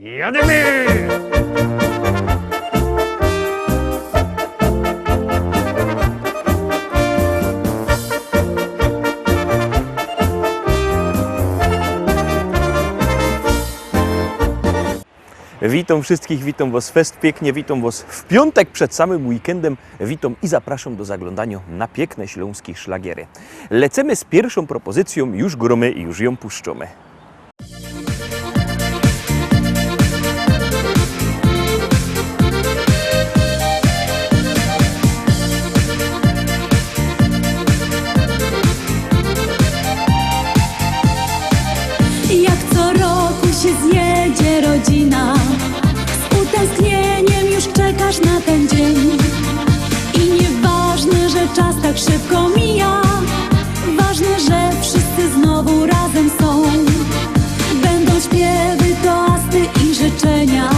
Jademy! Witam wszystkich, witam Was fest pięknie, witam Was w piątek przed samym weekendem, witam i zapraszam do zaglądania na piękne śląskie szlagiery. Lecimy z pierwszą propozycją, już gromy i już ją puszczamy. Jak co roku się zjedzie rodzina, z utęsknieniem już czekasz na ten dzień. I nieważne, że czas tak szybko mija, ważne, że wszyscy znowu razem są. Będą śpiewy, toasty i życzenia,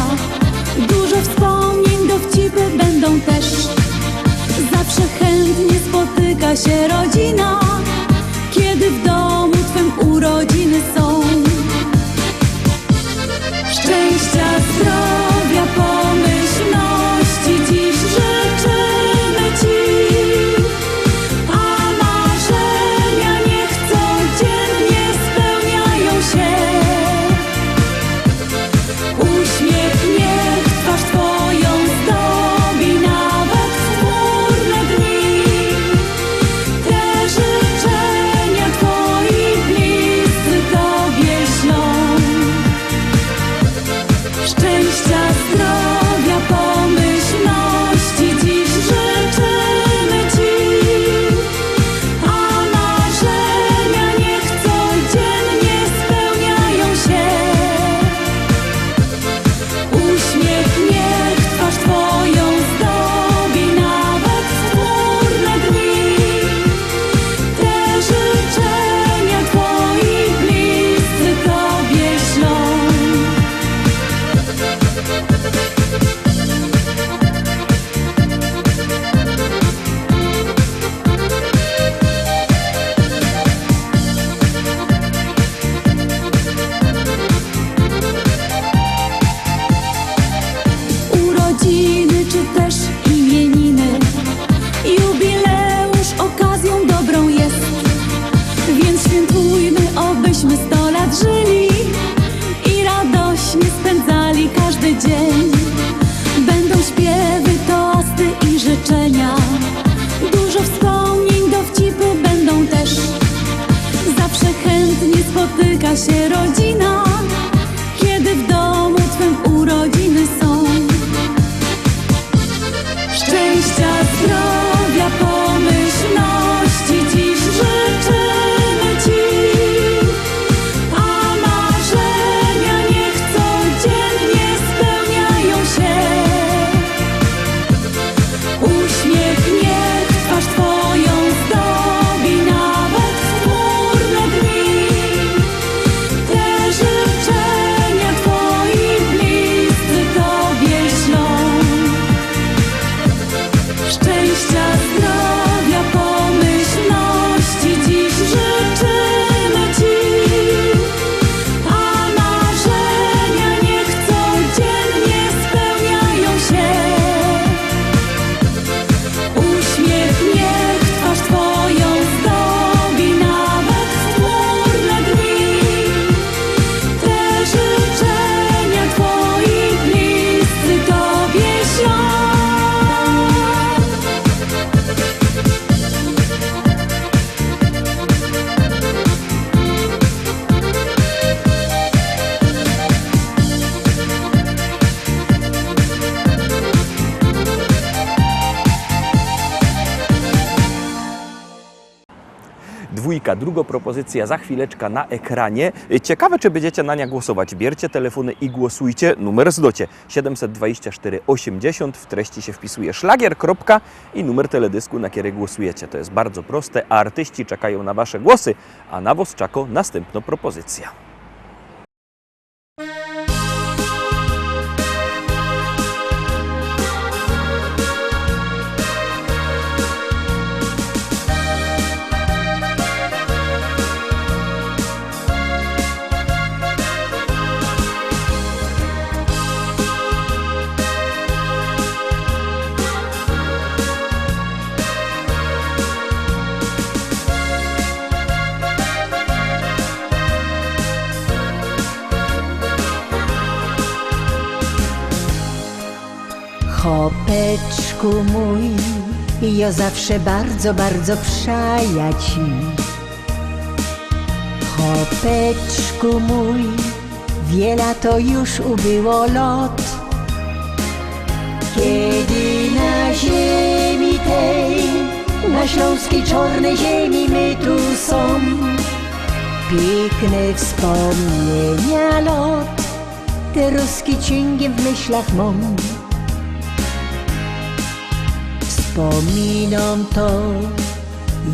dużo wspomnień, dowcipy będą też. Zawsze chętnie spotyka się rodzina, kiedy w domu twym urodziny są. Szczęścia, zdrowia, pomyślności dziś życzymy Ci, a marzenia niech codziennie spełniają się. Uśmiech niech twarz Twoją zdobi nawet w chmurne dni. Te życzenia Twoi bliscy Tobie ślą. Szczęścia, zdrowia, pomyślności dziś życzymy Ci, a marzenia niech codziennie spełniają się. Uśmiech niech twarz Twoją zdobi nawet w chmurne dni. Te życzenia Twoi bliscy Tobie ślą. Urodziny czy też imieniny, jubileusz okazją dobrą jest, więc świętujmy, obyśmy 100 lat żyli i radośnie spędzali każdy dzień. Będą śpiewy, toasty i życzenia, dużo wspomnień, dowcipy będą też. Zawsze chętnie spotyka się rodzina, kiedy w domu twym urodziny są. Szczęścia, zdrowia, pomyślności dziś życzymy Ci, a marzenia niech codziennie spełniają się. Uśmiech niech twarz Twoją zdobi nawet w chmurne dni. Te życzenia Twoi bliscy Tobie ślą. Szczęścia, zdrowia, pomyślności dziś życzymy Ci, a marzenia niech codziennie spełniają się. Uśmiech niech twarz Twoją zdobi nawet w chmurne dni. Te życzenia Twoi bliscy Tobie ślą. Dwójka, druga propozycja za chwileczkę na ekranie. Ciekawe, czy będziecie na nie głosować. Bierzcie telefony i głosujcie. Numer zdocie 724 80. W treści się wpisuje szlagier. I numer teledysku, na który głosujecie. To jest bardzo proste, a artyści czekają na Wasze głosy, a na Was czeka następna propozycja. Chłopeczku mój, ja zawsze bardzo, bardzo przaja ci. Chłopeczku mój, wiele to już ubyło lot, kiedy na ziemi tej, na śląskiej czarnej ziemi my tu są. Piękne wspomnienia lot, te ruski cięgiem w myślach mam. Wspominam to,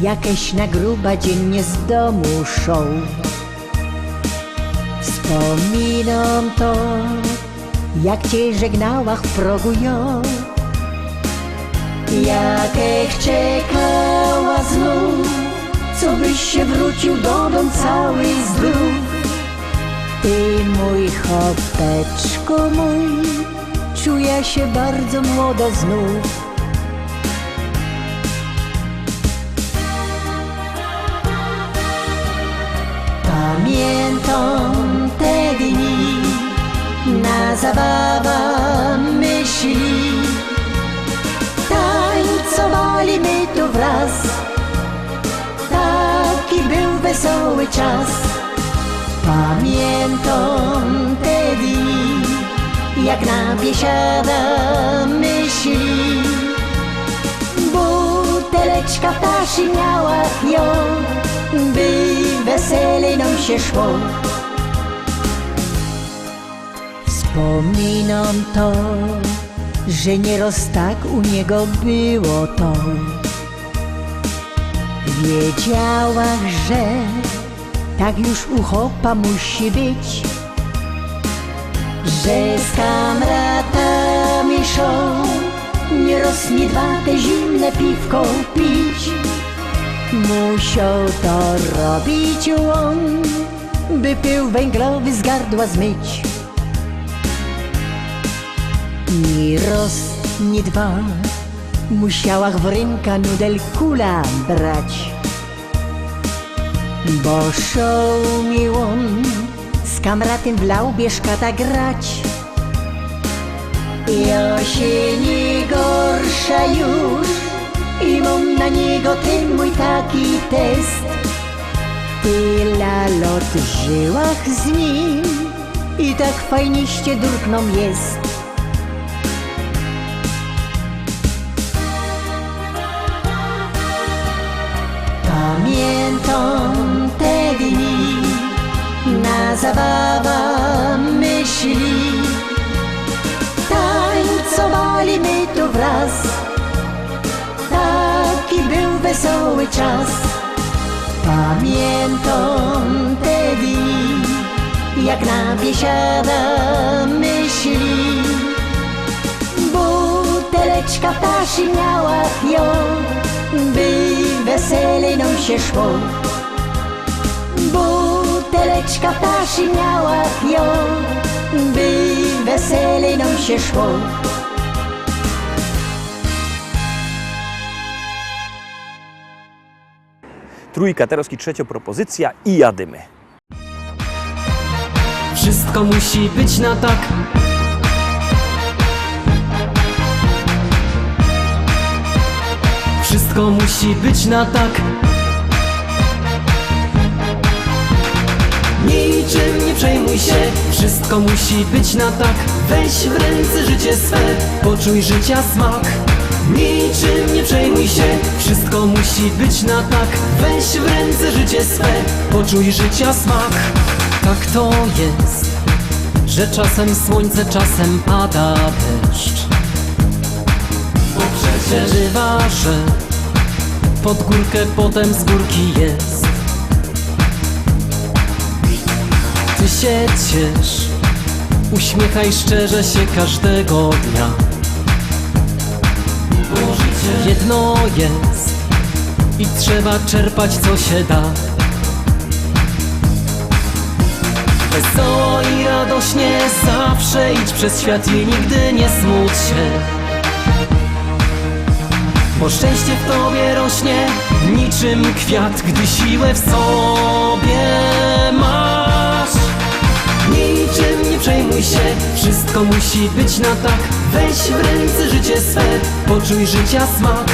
jakieś na gruba dziennie z domu szą. Wspominam to, jak cię żegnała w progu ja. Jakech czekała znów, co byś się wrócił do domu cały zdrów. Ty mój chłopeczku mój, czuję się bardzo młodo znów. Pamiętam te dni, na zabawa myśli. Tańcowali my tu wraz, taki był wesoły czas. Pamiętam te dni, jak na biesiada myśli. Buteleczka ptasi miała ją, by weselej nam się szło. Wspominam to, że nieraz tak u niego było to. Wiedziałach, że tak już u chłopa musi być, że z kamratami szą, nieraz nie dwa te zimne piwko pić. Musiał to robić on, by pył węglowy z gardła zmyć. Ni raz, ni dwa, musiałach w ręka nudel kula brać. Bo szał mi on z kamratem w Laubieżkata grać. Ja się nie gorsza już i mam na niego ten mój taki test. Tyle lot żyłach z nim i tak fajniście durkną jest. Pamiętam te dni, na zabawa myśli. Tańcowali my tu wraz, taki był wesoły czas. Pamiętam te dni, jak na biesiada myśli. Buteleczka ptasi miała ją, by weselej nam się szło. Buteleczka ptasi miała ją, by weselej nam się szło. Trójka, teraz trzecia propozycja i jadymy. Wszystko musi być na tak. Wszystko musi być na tak. Niczym nie przejmuj się, wszystko musi być na tak. Weź w ręce życie swe, poczuj życia smak. Niczym nie przejmuj się, wszystko musi być na tak. Weź w ręce życie swe, poczuj życia smak. Tak to jest, że czasem słońce, czasem pada deszcz. Bo przecież bywa, że pod górkę potem z górki jest. Ty się ciesz, uśmiechaj szczerze się każdego dnia. Bo życie jedno jest i trzeba czerpać co się da. Wesoło i radośnie zawsze idź przez świat i nigdy nie smuć się. Bo szczęście w tobie rośnie niczym kwiat, gdy siłę w sobie masz. Niczym nie nie przejmuj się, wszystko musi być na tak. Weź w ręce życie swe, poczuj życia smak.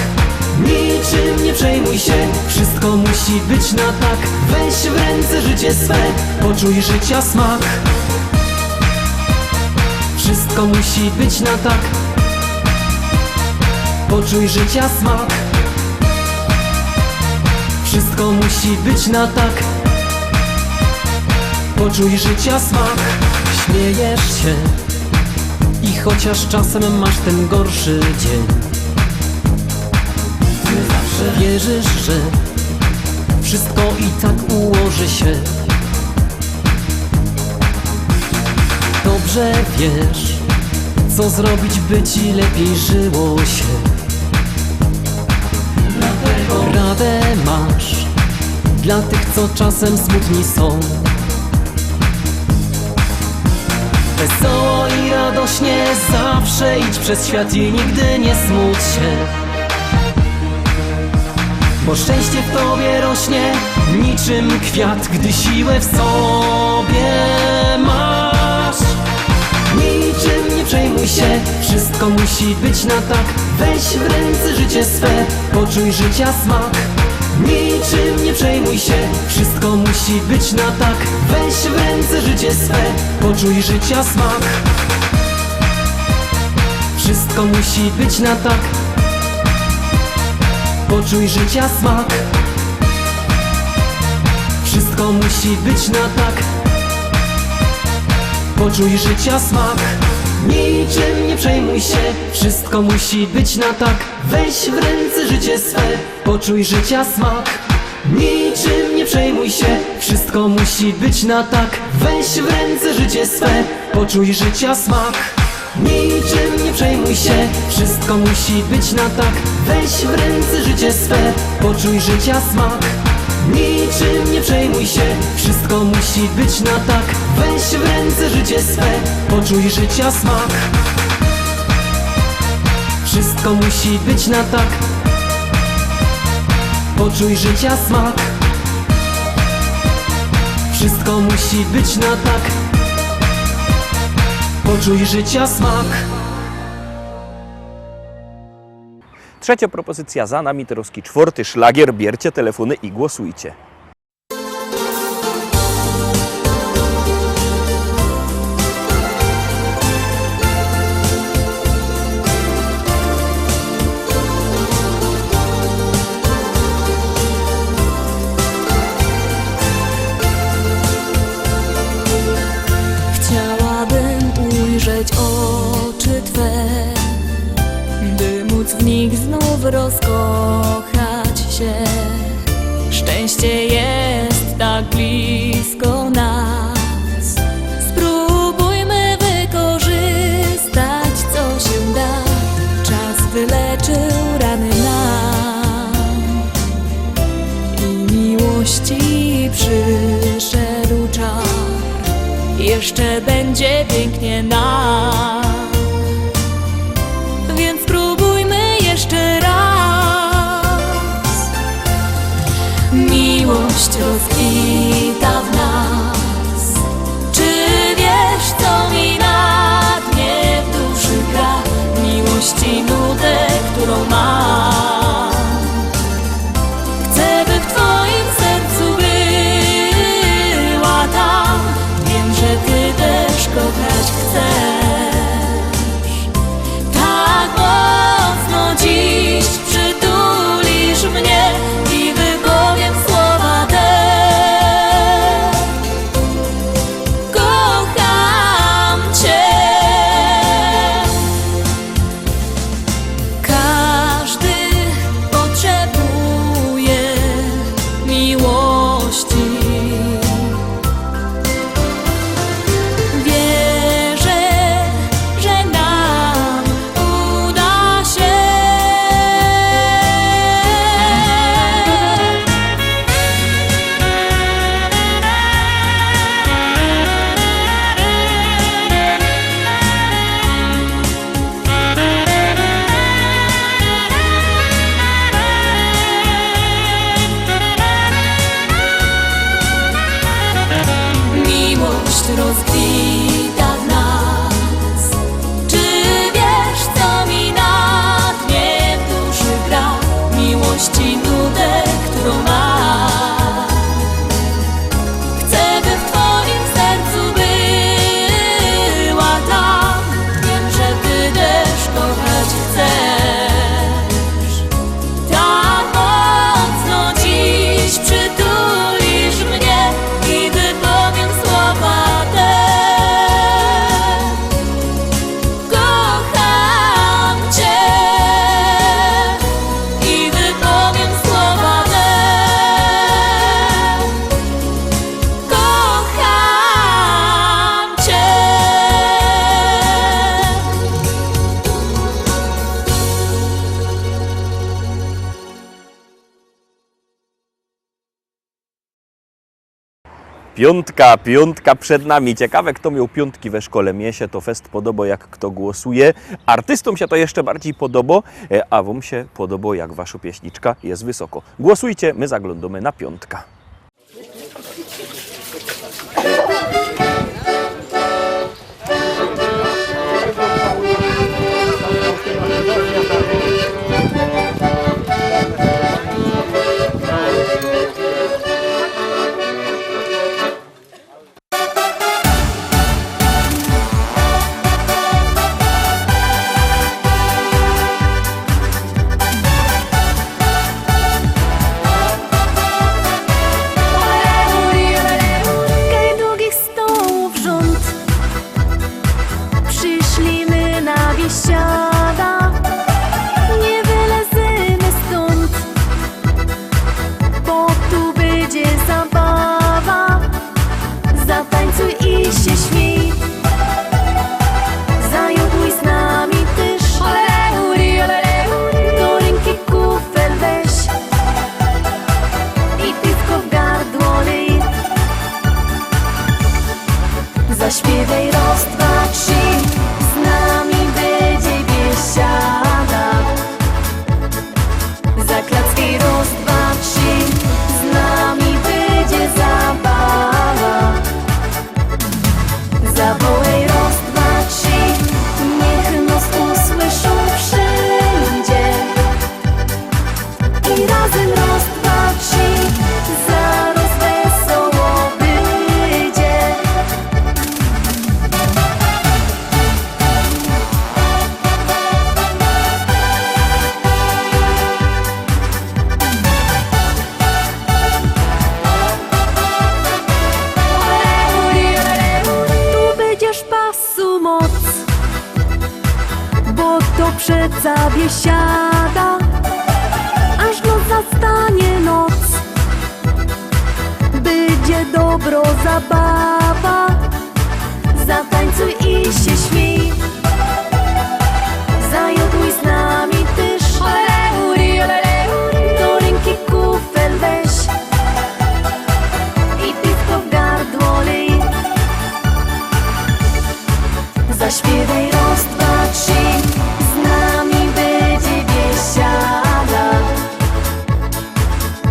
Niczym nie przejmuj się, wszystko musi być na tak. Weź w ręce życie swe, poczuj życia smak. Wszystko musi być na tak. Poczuj życia smak. Wszystko musi być na tak. Poczuj życia smak. Śmiejesz się i chociaż czasem masz ten gorszy dzień, ty zawsze wierzysz, że wszystko i tak ułoży się. Dobrze wiesz, co zrobić, by ci lepiej żyło się. Dlatego radę masz dla tych, co czasem smutni są. Wesoło i radośnie zawsze idź przez świat i nigdy nie smuć się, bo szczęście w tobie rośnie niczym kwiat, gdy siłę w sobie masz. Niczym nie przejmuj się, wszystko musi być na tak. Weź w ręce życie swe, poczuj życia smak. Niczym nie przejmuj się, wszystko musi być na tak. Weź w ręce życie swe, poczuj życia smak. Wszystko musi być na tak. Poczuj życia smak. Wszystko musi być na tak. Poczuj życia smak. Niczym nie przejmuj się, wszystko musi być na tak. Weź w ręce życie swe, poczuj życia smak. Niczym nie przejmuj się, wszystko musi być na tak. Weź w ręce życie swe, poczuj życia smak. Niczym nie przejmuj się, wszystko musi być na tak. Weź w ręce życie swe, poczuj życia smak. Niczym nie przejmuj się, wszystko musi być na tak. Weź w ręce życie swe, poczuj życia smak. Wszystko musi być na tak. Poczuj życia smak. Wszystko musi być na tak. Poczuj życia smak. Trzecia propozycja za nami, Tyroski czwarty szlagier. Bierzcie telefony i głosujcie. Chciałabym ujrzeć oczy Twe, by móc w nich znów rozkochać się. Szczęście jest tak blisko nas. Spróbujmy wykorzystać, co się da. Czas wyleczył rany nam i miłości przyszedł czas. Jeszcze będzie pięknie nam, więc spróbujmy jeszcze raz. Piątka przed nami. Ciekawe, kto miał piątki we szkole. Mnie się to fest podoba, jak kto głosuje. Artystom się to jeszcze bardziej podoba, a wam się podoba, jak wasza pieśniczka jest wysoko. Głosujcie, my zaglądamy na piątka. Kaj długich stołów rząd, przyszlimy na biesiada. Nie wylezymy stąd, bo tu będzie zabawa. Zatańcuj i się śmiej, zajobuj z nami też. Do ręki kufel weź i piwko w gardło lej. Zaśpiewaj raz, dwa, trzy, z nami będzie biesiada. Zaklacki raz, dwa, trzy, z nami będzie zabawa. Zawołaj raz, dwa, trzy, niech nas usłyszą wszędzie. I razem raz, dwa, trzy, zaraz wesoło będzie. Tu będziesz pasu moc, bo to przeca biesiada. Aż noc zastanie noc, będzie dobro zabawa. Zatańcuj i się śmiej, zajobuj z nami też. Do ręki kufel weź i piwko w gardło lej. Zaśpiewaj raz, dwa, trzy, z nami będzie biesiada.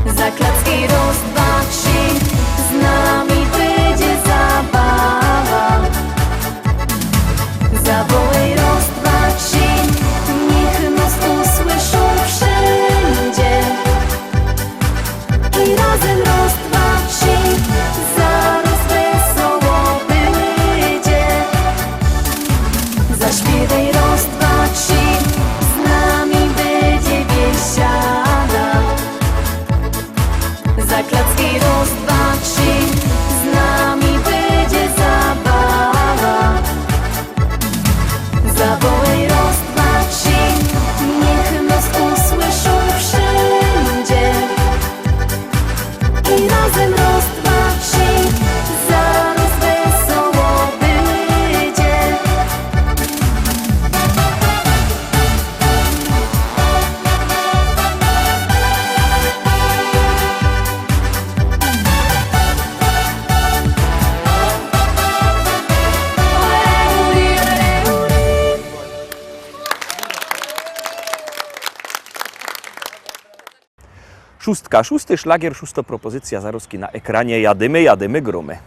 Zaklacki raz, dwa, trzy, z nami będzie zabawa. Zawołaj raz, dwa, trzy, niech nas usłyszą wszędzie. I razem raz, dwa, trzy, zaraz wesoło będzie. Zaśpiewaj raz, dwa, trzy, z nami będzie biesiada. Zaklacki raz, dwa, trzy, z nami będzie zabawa. Zawołaj raz, dwa, trzy, niech nas usłyszą wszędzie. I razem raz, dwa, trzy, zaraz wesoło będzie. Szóstka, szósty szlagier, szósta propozycja zaroski na ekranie. Jadymy, gromy.